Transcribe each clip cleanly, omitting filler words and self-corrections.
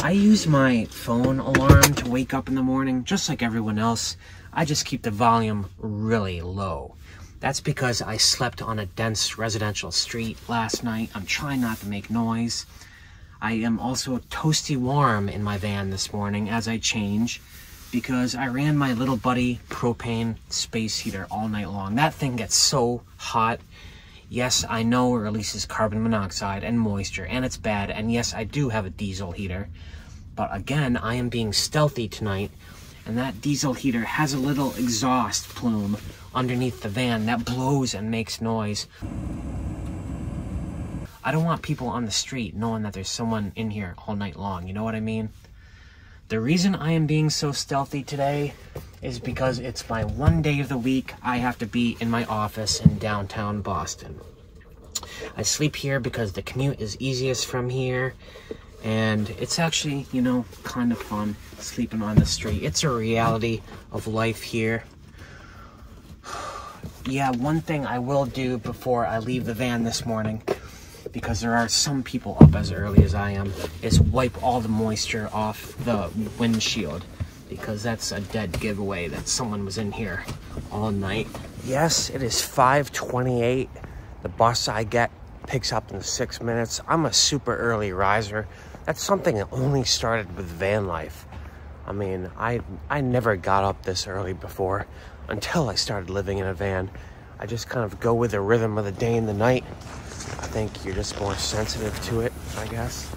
I use my phone alarm to wake up in the morning, just like everyone else. I just keep the volume really low. That's because I slept on a dense residential street last night. I'm trying not to make noise. I am also toasty warm in my van this morning as I change, because I ran my little buddy propane space heater all night long. That thing gets so hot. Yes, I know it releases carbon monoxide and moisture, and it's bad. And yes, I do have a diesel heater. But again, I am being stealthy tonight, and that diesel heater has a little exhaust plume underneath the van that blows and makes noise. I don't want people on the street knowing that there's someone in here all night long, you know what I mean? The reason I am being so stealthy today is because it's my one day of the week I have to be in my office in downtown Boston. I sleep here because the commute is easiest from here, and it's actually, you know, kind of fun sleeping on the street. It's a reality of life here. Yeah, one thing I will do before I leave the van this morning, because there are some people up as early as I am, is wipe all the moisture off the windshield, because that's a dead giveaway that someone was in here all night. Yes, it is 5:28. The bus I get picks up in 6 minutes. I'm a super early riser. That's something that only started with Vanlife. I mean, I never got up this early before until I started living in a van. I just kind of go with the rhythm of the day and the night. I think you're just more sensitive to it, I guess.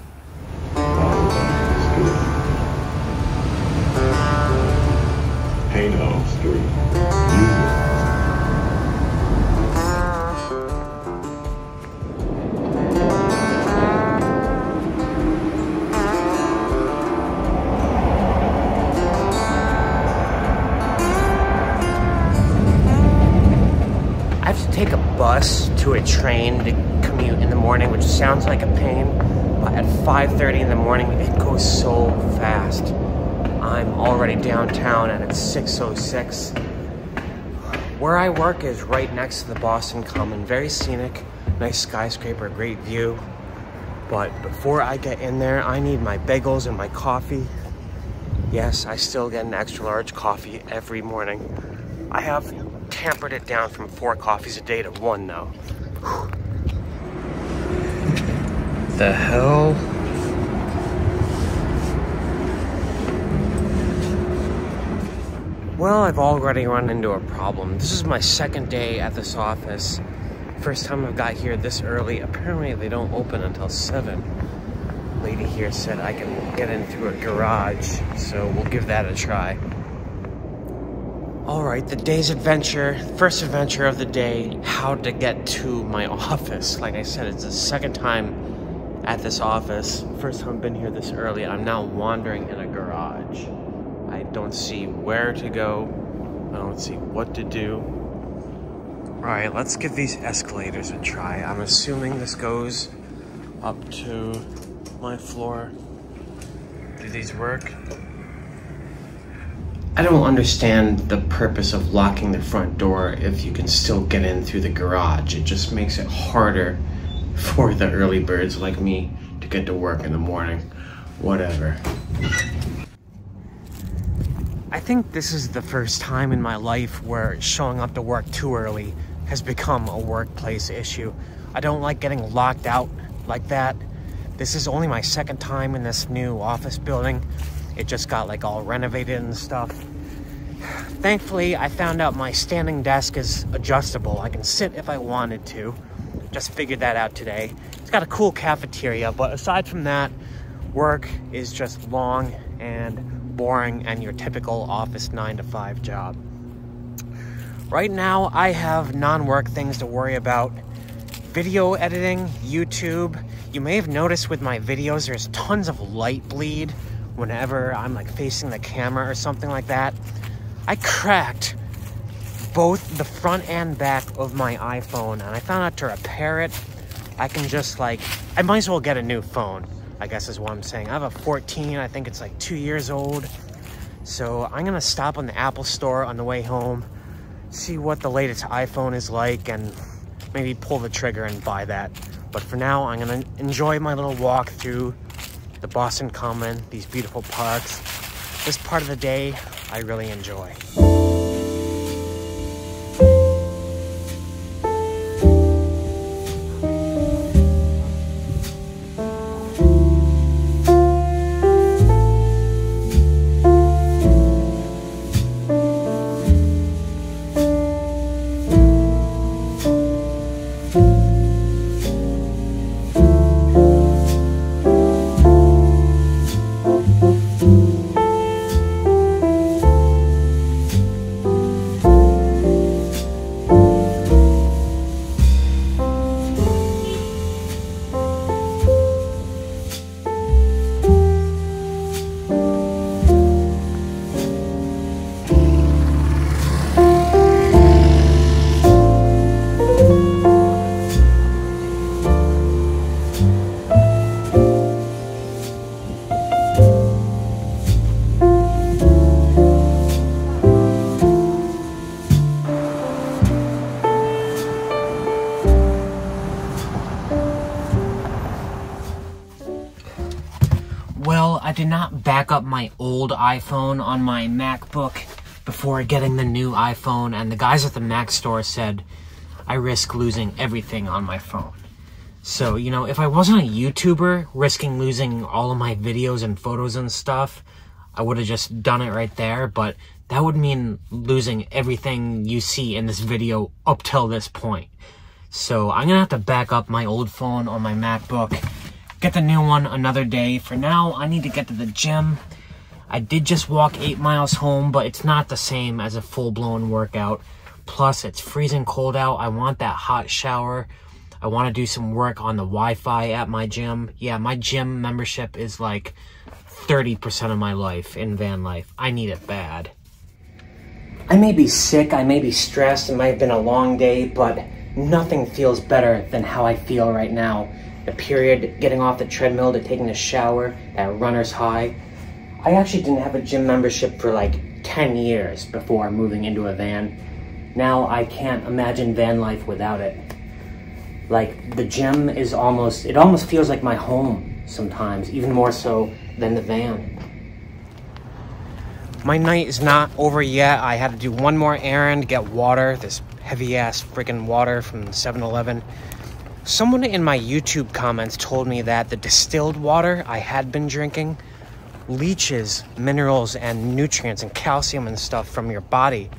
Hano Street. I have to take a bus to a train to commute in the morning, which sounds like a pain, but at 5:30 in the morning, it goes so fast. I'm already downtown and it's 6:06. Where I work is right next to the Boston Common. Very scenic, nice skyscraper, great view. But before I get in there, I need my bagels and my coffee. Yes, I still get an extra large coffee every morning. I have tampered it down from 4 coffees a day to 1 now. Whew. The hell? Well, I've already run into a problem. This is my second day at this office. First time I've got here this early. Apparently they don't open until 7. Lady here said I can get in through a garage, so we'll give that a try. Alright, the day's adventure, first adventure of the day, how to get to my office. Like I said, it's the second time at this office. First time I've been here this early. I'm now wandering in a garage. I don't see where to go. I don't see what to do. Alright, let's give these escalators a try. I'm assuming this goes up to my floor. Do these work? I don't understand the purpose of locking the front door if you can still get in through the garage. It just makes it harder for the early birds like me to get to work in the morning. Whatever. I think this is the first time in my life where showing up to work too early has become a workplace issue. I don't like getting locked out like that. This is only my second time in this new office building. It just got like all renovated and stuff. Thankfully, I found out my standing desk is adjustable. I can sit if I wanted to. Just figured that out today. It's got a cool cafeteria, but aside from that, work is just long and boring and your typical office 9-to-5 job. Right now, I have non-work things to worry about. Video editing, YouTube. You may have noticed with my videos, there's tons of light bleed whenever I'm like facing the camera or something like that. I cracked both the front and back of my iPhone, and I found out to repair it, I can just like, I might as well get a new phone, I guess is what I'm saying. I have a 14, I think it's like 2 years old. So I'm gonna stop on the Apple store on the way home, see what the latest iPhone is like, and maybe pull the trigger and buy that. But for now, I'm gonna enjoy my little walk through the Boston Common, these beautiful parks. This part of the day, I really enjoy. Well, I did not back up my old iPhone on my MacBook before getting the new iPhone, and the guys at the Mac store said I risk losing everything on my phone. So, you know, if I wasn't a YouTuber risking losing all of my videos and photos and stuff, I would have just done it right there, but that would mean losing everything you see in this video up till this point. So I'm gonna have to back up my old phone on my MacBook, get the new one another day. For now, I need to get to the gym. I did just walk 8 miles home, but it's not the same as a full-blown workout. Plus, it's freezing cold out. I want that hot shower. I want to do some work on the Wi-Fi at my gym. Yeah, my gym membership is like 30% of my life in Vanlife. I need it bad. I may be sick, I may be stressed, it might have been a long day, but nothing feels better than how I feel right now. The period, getting off the treadmill to taking a shower, that runner's high. I actually didn't have a gym membership for like 10 years before moving into a van. Now I can't imagine van life without it. Like, the gym is almost, it almost feels like my home sometimes, even more so than the van. My night is not over yet. I had to do one more errand, get water, this heavy-ass freaking water from 7-Eleven. Someone in my YouTube comments told me that the distilled water I had been drinking leaches minerals and nutrients and calcium and stuff from your body.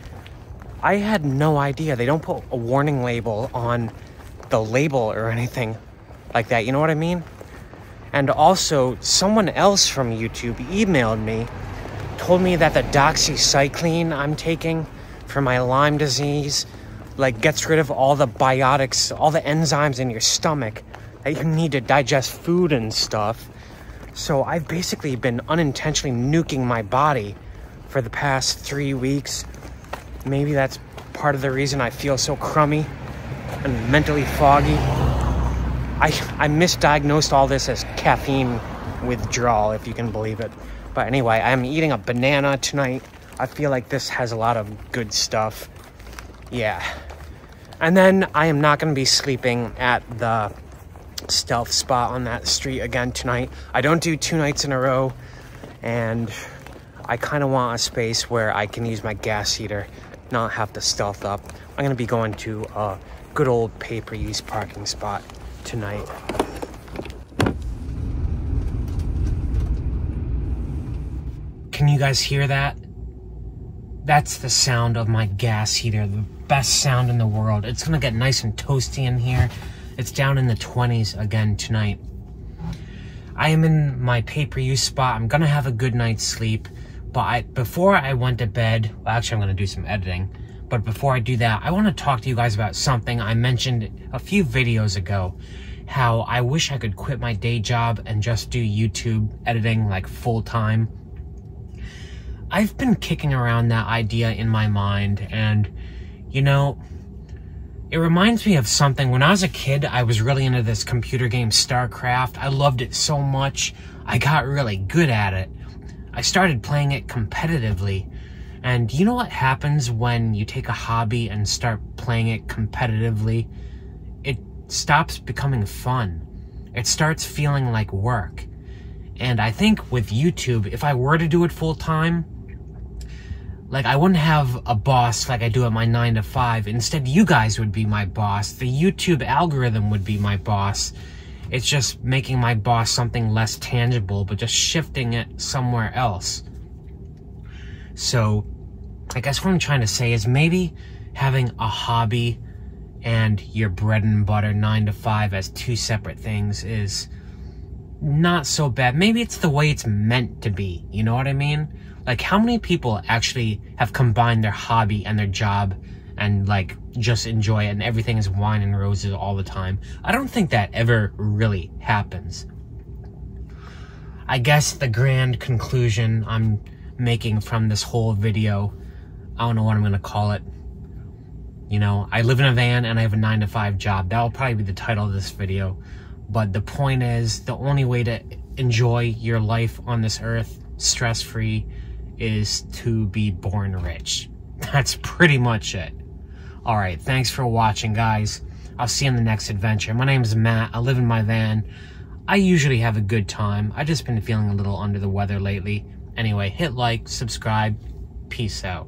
I had no idea. They don't put a warning label on the label or anything like that, you know what I mean? And also, someone else from YouTube emailed me, told me that the doxycycline I'm taking for my Lyme disease like gets rid of all the biotics, all the enzymes in your stomach that you need to digest food and stuff. So I've basically been unintentionally nuking my body for the past 3 weeks. Maybe that's part of the reason I feel so crummy and mentally foggy. I misdiagnosed all this as caffeine withdrawal, if you can believe it. But anyway, I'm eating a banana tonight. I feel like this has a lot of good stuff. Yeah. And then I am not going to be sleeping at the stealth spot on that street again tonight. I don't do 2 nights in a row, and I kind of want a space where I can use my gas heater, not have to stealth up. I'm going to be going to a good old pay-per-use parking spot tonight. Can you guys hear that? That's the sound of my gas heater, the best sound in the world. It's gonna get nice and toasty in here. It's down in the 20s again tonight. I am in my pay-per-use spot. I'm gonna have a good night's sleep, but before I went to bed, well, actually I'm gonna do some editing, but before I do that, I wanna talk to you guys about something I mentioned a few videos ago, how I wish I could quit my day job and just do YouTube editing like full-time. I've been kicking around that idea in my mind, and, you know, it reminds me of something. When I was a kid, I was really into this computer game, StarCraft. I loved it so much, I got really good at it. I started playing it competitively, and you know what happens when you take a hobby and start playing it competitively? It stops becoming fun. It starts feeling like work. And I think with YouTube, if I were to do it full time, like, I wouldn't have a boss like I do at my 9 to 5. Instead, you guys would be my boss. The YouTube algorithm would be my boss. It's just making my boss something less tangible, but just shifting it somewhere else. So, I guess what I'm trying to say is maybe having a hobby and your bread and butter 9 to 5 as two separate things is not so bad. Maybe it's the way it's meant to be, you know what I mean? Like, how many people actually have combined their hobby and their job and, like, just enjoy it and everything is wine and roses all the time? I don't think that ever really happens. I guess the grand conclusion I'm making from this whole video, I don't know what I'm gonna call it. You know, I live in a van and I have a 9 to 5 job. That'll probably be the title of this video. But the point is, the only way to enjoy your life on this earth stress-free is to be born rich. That's pretty much it. Alright, thanks for watching, guys. I'll see you in the next adventure. My name is Matt. I live in my van. I usually have a good time. I've just been feeling a little under the weather lately. Anyway, hit like, subscribe. Peace out.